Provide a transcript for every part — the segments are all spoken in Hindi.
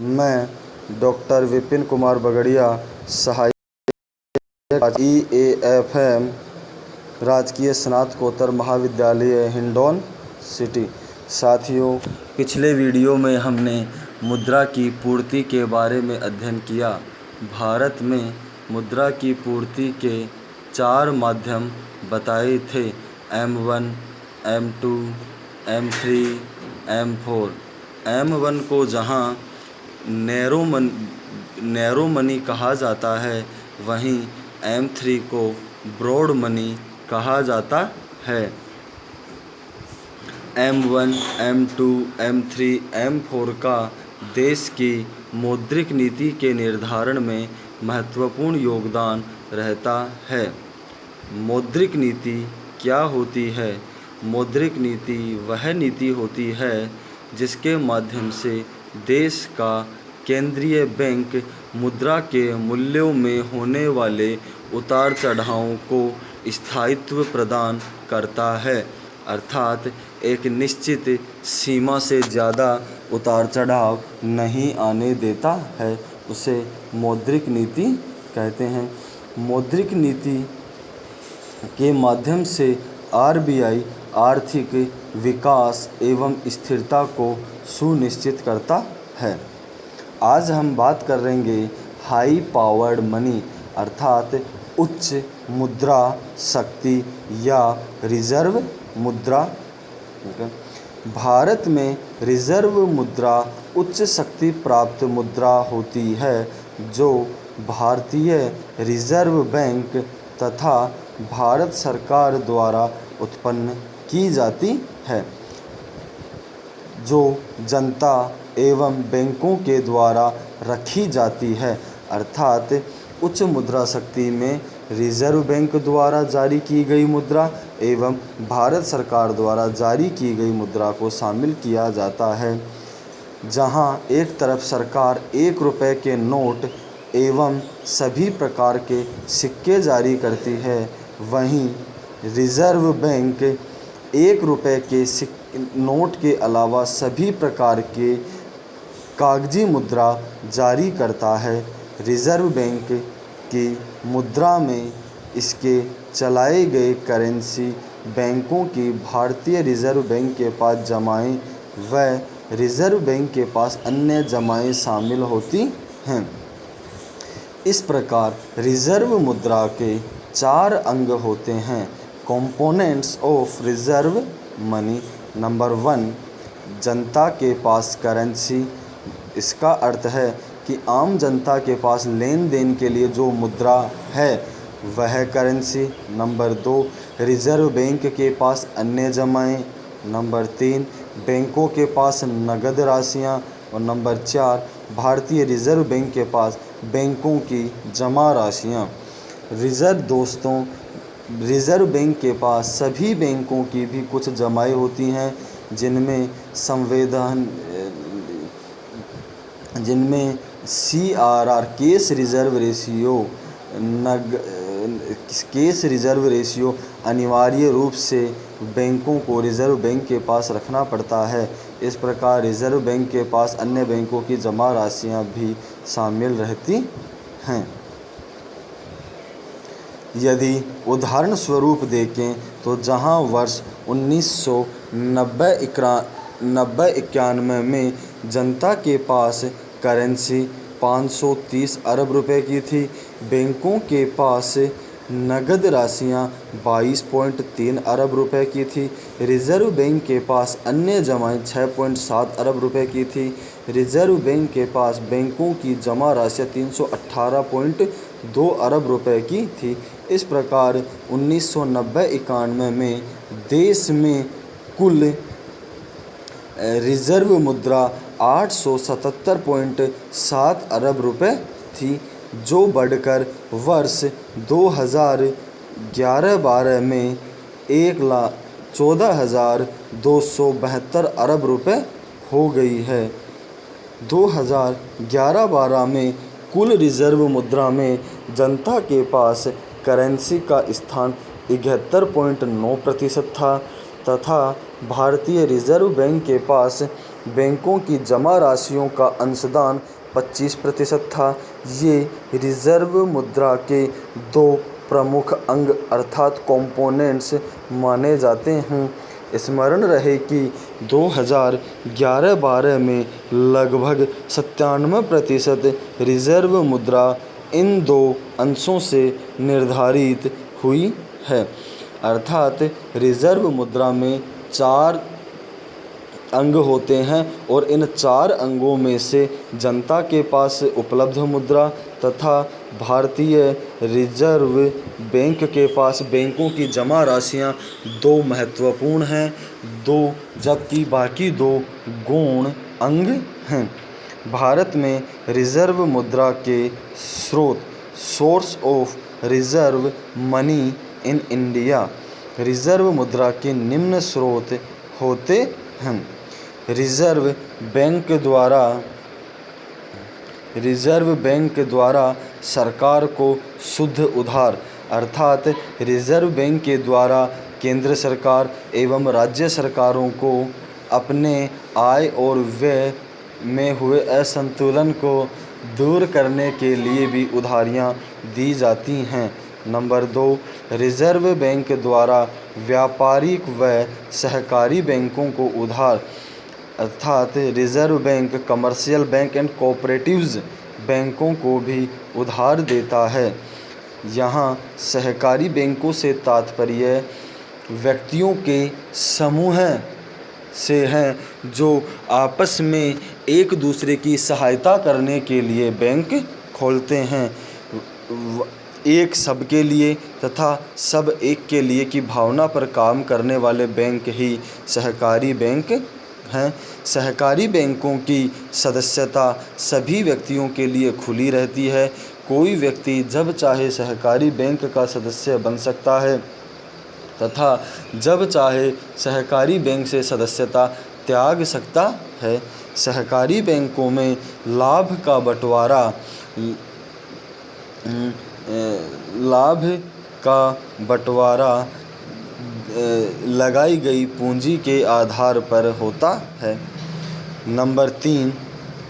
मैं डॉक्टर विपिन कुमार बगड़िया, सहायक EAFM राजकीय स्नातकोत्तर महाविद्यालय हिंडौन सिटी। साथियों, पिछले वीडियो में हमने मुद्रा की पूर्ति के बारे में अध्ययन किया। भारत में मुद्रा की पूर्ति के 4 माध्यम बताए थे: M1, M2, M3, M4। M1 को जहां नैरो मनी कहा जाता है, वहीं M3 को ब्रॉड मनी कहा जाता है। M1, M2, M3, M4 का देश की मौद्रिक नीति के निर्धारण में महत्वपूर्ण योगदान रहता है। मौद्रिक नीति क्या होती है? मौद्रिक नीति वह नीति होती है जिसके माध्यम से देश का केंद्रीय बैंक मुद्रा के मूल्यों में होने वाले उतार चढ़ावों को स्थायित्व प्रदान करता है, अर्थात एक निश्चित सीमा से ज़्यादा उतार चढ़ाव नहीं आने देता है। उसे मौद्रिक नीति कहते हैं। मौद्रिक नीति के माध्यम से RBI आर्थिक विकास एवं स्थिरता को सुनिश्चित करता है। आज हम बात करेंगे हाई पावर्ड मनी, अर्थात उच्च मुद्रा शक्ति या रिजर्व मुद्रा। भारत में रिजर्व मुद्रा उच्च शक्ति प्राप्त मुद्रा होती है जो भारतीय रिजर्व बैंक तथा भारत सरकार द्वारा उत्पन्न की जाती है, जो जनता एवं बैंकों के द्वारा रखी जाती है। अर्थात उच्च मुद्रा शक्ति में रिजर्व बैंक द्वारा जारी की गई मुद्रा एवं भारत सरकार द्वारा जारी की गई मुद्रा को शामिल किया जाता है। जहां एक तरफ सरकार 1 रुपये के नोट एवं सभी प्रकार के सिक्के जारी करती है, वहीं रिजर्व बैंक 1 रुपये के नोट के अलावा सभी प्रकार के कागजी मुद्रा जारी करता है। रिजर्व बैंक की मुद्रा में इसके चलाए गए करेंसी बैंकों की भारतीय रिजर्व बैंक के पास जमाएं व रिजर्व बैंक के पास अन्य जमाएं शामिल होती हैं। इस प्रकार रिजर्व मुद्रा के 4 अंग होते हैं। Components of reserve money. Number 1, जनता के पास करेंसी। इसका अर्थ है कि आम जनता के पास लेन देन के लिए जो मुद्रा है वह करेंसी। नंबर 2, रिजर्व बैंक के पास अन्य जमाएं। नंबर 3, बैंकों के पास नगद राशियां। और नंबर 4, भारतीय रिजर्व बैंक के पास बैंकों की जमा राशियां। रिजर्व बैंक के पास सभी बैंकों की भी कुछ जमाएं होती हैं, जिनमें CRR केस रिजर्व रेशियो अनिवार्य रूप से बैंकों को रिजर्व बैंक के पास रखना पड़ता है। इस प्रकार रिजर्व बैंक के पास अन्य बैंकों की जमा राशियां भी शामिल रहती हैं। यदि उदाहरण स्वरूप देखें तो जहां वर्ष 1990-91 में जनता के पास करेंसी 530 अरब रुपए की थी, बैंकों के पास नगद राशियां 22.3 अरब रुपए की थी, रिजर्व बैंक के पास अन्य जमाएं 6.7 अरब रुपए की थी, रिजर्व बैंक के पास बैंकों की जमा राशियां 318.2 अरब रुपए की थी। इस प्रकार 1990-91 में देश में कुल रिजर्व मुद्रा 877.7 अरब रुपए थी, जो बढ़कर वर्ष 2011-12 में 1,14,272 अरब रुपए हो गई है। 2011-12 में कुल रिजर्व मुद्रा में जनता के पास करेंसी का स्थान 71.9% था तथा भारतीय रिजर्व बैंक के पास बैंकों की जमा राशियों का अंशदान 25% था। ये रिजर्व मुद्रा के दो प्रमुख अंग अर्थात कंपोनेंट्स माने जाते हैं। स्मरण रहे कि 2011-12 में लगभग 97% रिजर्व मुद्रा इन दो अंशों से निर्धारित हुई है। अर्थात रिजर्व मुद्रा में 4 अंग होते हैं और इन 4 अंगों में से जनता के पास उपलब्ध मुद्रा तथा भारतीय रिजर्व बैंक के पास बैंकों की जमा राशियां 2 महत्वपूर्ण हैं, जबकि बाकी 2 गौण अंग हैं। भारत में रिजर्व मुद्रा के स्रोत, source of reserve money in India, reserve मुद्रा के निम्न स्रोत होते हैं। रिजर्व बैंक द्वारा सरकार को शुद्ध उधार अर्थात रिजर्व बैंक के द्वारा केंद्र सरकार एवं राज्य सरकारों को अपने आय और व्यय में हुए असंतुलन को दूर करने के लिए भी उधारियां दी जाती हैं। नंबर 2, रिजर्व बैंक द्वारा व्यापारिक व सहकारी बैंकों को उधार अर्थात reserve bank commercial bank and cooperatives बैंकों को भी उधार देता है। यहाँ सहकारी बैंकों से तात्पर्य व्यक्तियों के समूह से हैं जो आपस में एक दूसरे की सहायता करने के लिए बैंक खोलते हैं। एक सबके लिए तथा सब एक के लिए की भावना पर काम करने वाले बैंक ही सहकारी बैंक हैं। सहकारी बैंकों की सदस्यता सभी व्यक्तियों के लिए खुली रहती है। कोई व्यक्ति जब चाहे सहकारी बैंक का सदस्य बन सकता है तथा जब चाहे सहकारी बैंक से सदस्यता त्याग सकता है। सहकारी बैंकों में लाभ का बंटवारा लगाई गई पूंजी के आधार पर होता है। नंबर 3,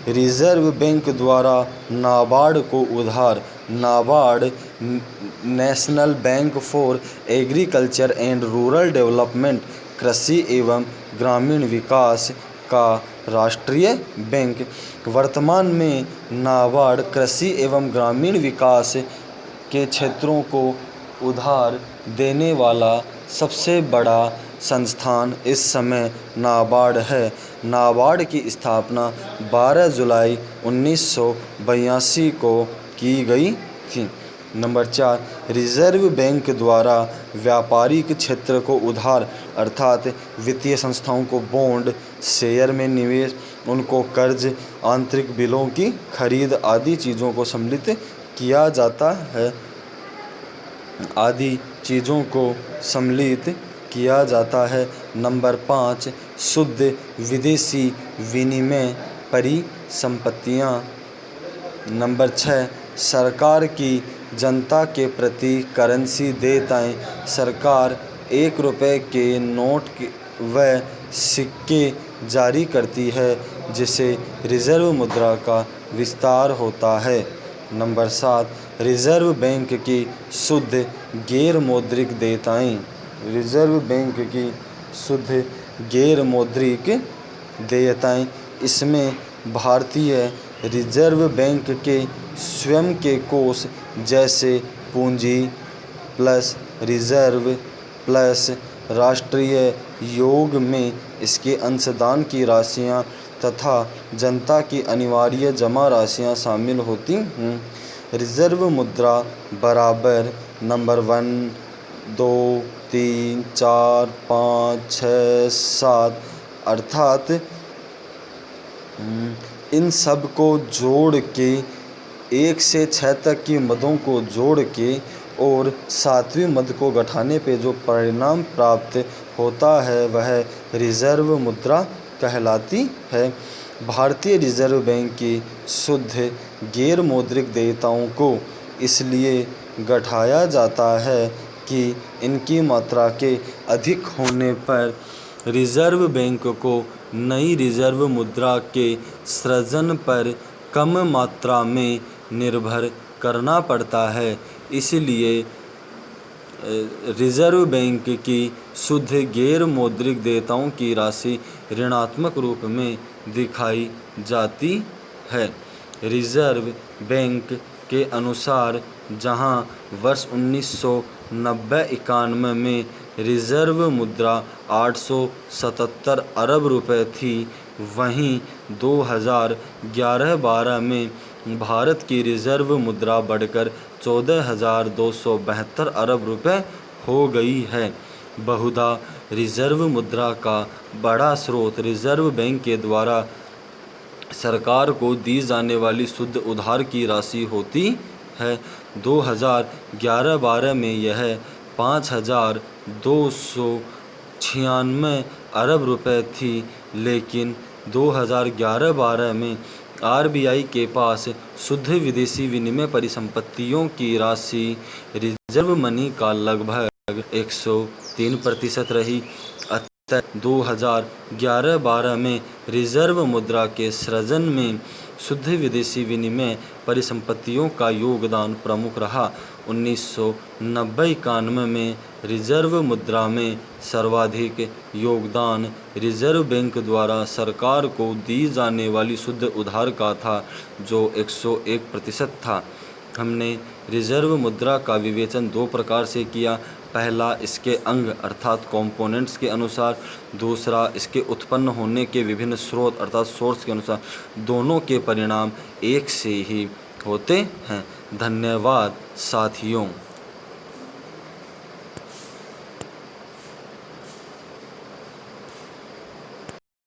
रिजर्व बैंक द्वारा नाबार्ड को उधार। NABARD national bank for agriculture and rural development, कृषि एवं ग्रामीण विकास का राष्ट्रीय बैंक। वर्तमान में नाबार्ड कृषि एवं ग्रामीण विकास के क्षेत्रों को उधार देने वाला सबसे बड़ा संस्थान इस समय नाबार्ड है। नाबार्ड की स्थापना 12 जुलाई 1982 को की गई थी। नंबर 4, रिजर्व बैंक द्वारा व्यापारिक क्षेत्र को उधार अर्थात वित्तीय संस्थाओं को बॉन्ड, शेयर में निवेश, उनको कर्ज, आंतरिक बिलों की खरीद आदि चीज़ों को सम्मिलित किया जाता है। नंबर 5, शुद्ध विदेशी विनिमय परिसंपत्तियाँ। नंबर 6, सरकार की जनता के प्रति करेंसी देयताएँ। सरकार 1 रुपये के नोट व सिक्के जारी करती है जिससे रिजर्व मुद्रा का विस्तार होता है। नंबर 7, रिजर्व बैंक की शुद्ध गैर मौद्रिक देयताएँ। रिजर्व बैंक की शुद्ध गैर मौद्रिक देयताएँ, इसमें भारतीय रिजर्व बैंक के स्वयं के कोष जैसे पूंजी प्लस रिजर्व प्लस राष्ट्रीय योग में इसके अंशदान की राशियां तथा जनता की अनिवार्य जमा राशियां शामिल होती हैं। रिजर्व मुद्रा बराबर नंबर 1, 2, 3, 4, 5, 6, 7 अर्थात इन सब को जोड़ के 1 से 6 तक की मदों को जोड़ के और 7वीं मद को घटाने पे जो परिणाम प्राप्त होता है वह रिजर्व मुद्रा कहलाती है। भारतीय रिजर्व बैंक की शुद्ध गैर मौद्रिक देयताओं को इसलिए घटाया जाता है कि इनकी मात्रा के अधिक होने पर रिजर्व बैंक को नई रिजर्व मुद्रा के सृजन पर कम मात्रा में निर्भर करना पड़ता है। इसलिए रिजर्व बैंक की शुद्ध गैर मौद्रिक देयताओं की राशि ऋणात्मक रूप में दिखाई जाती है। रिजर्व बैंक के अनुसार जहां वर्ष 1990-91 में रिजर्व मुद्रा 877 अरब रुपए थी, वहीं 2011-12 में भारत की रिजर्व मुद्रा बढ़कर 14,272 अरब रुपए हो गई है। बहुधा रिजर्व मुद्रा का बड़ा स्रोत रिजर्व बैंक के द्वारा सरकार को दी जाने वाली शुद्ध उधार की राशि होती है। 2011-12 में यह 5,296 अरब रुपए थी, लेकिन 2011-12 में आरबीआई के पास शुद्ध विदेशी विनिमय परिसंपत्तियों की राशि रिजर्व मनी का लगभग 103% रही। अतः 2011-12 में रिजर्व मुद्रा के सृजन में शुद्ध विदेशी विनिमय परिसंपत्तियों का योगदान प्रमुख रहा। 1990-91 में रिजर्व मुद्रा में सर्वाधिक योगदान रिजर्व बैंक द्वारा सरकार को दी जाने वाली शुद्ध उधार का था, जो 101% था। हमने रिजर्व मुद्रा का विवेचन दो प्रकार से किया। पहला इसके अंग अर्थात कंपोनेंट्स के अनुसार, दूसरा इसके उत्पन्न होने के विभिन्न स्रोत अर्थात सोर्स के अनुसार। दोनों के परिणाम एक से ही होते हैं। धन्यवाद साथियों।